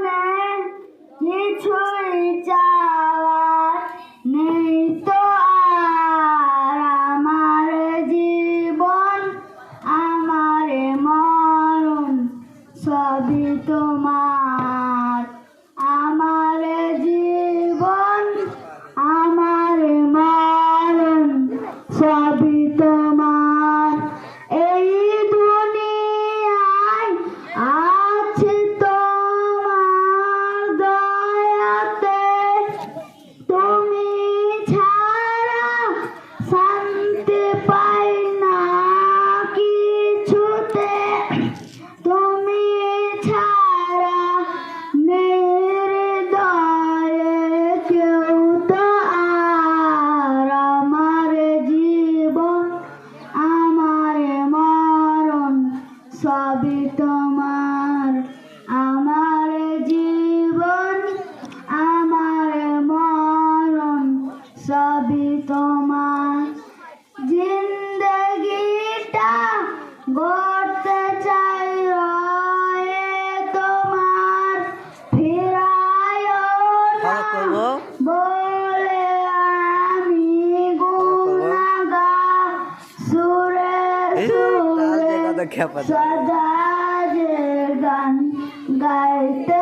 জীবনে কিছুই চাওয়ার নেই তো আর আমার জীবন আমার মরণ সবই তোমার আমার জীবন আমার মরণ সবই তোমার এই দুনিয়ায় আছে তোমার দয়াতে তুমি ছাড়া শান্তি পাই না কিছুতে তুমি ছাড়া নির্দয়ে কেউ তো আর আমার জীবন আমার মরণ সবই তোমার আমার জীবন আমার মরণ সবই তোমার জিন্দগিটা গড়তে চাই রয়ে তোমার ফিরায়ও না বলে আমি গুনাহগার সুরে সুরে সদা যে গান গাইতে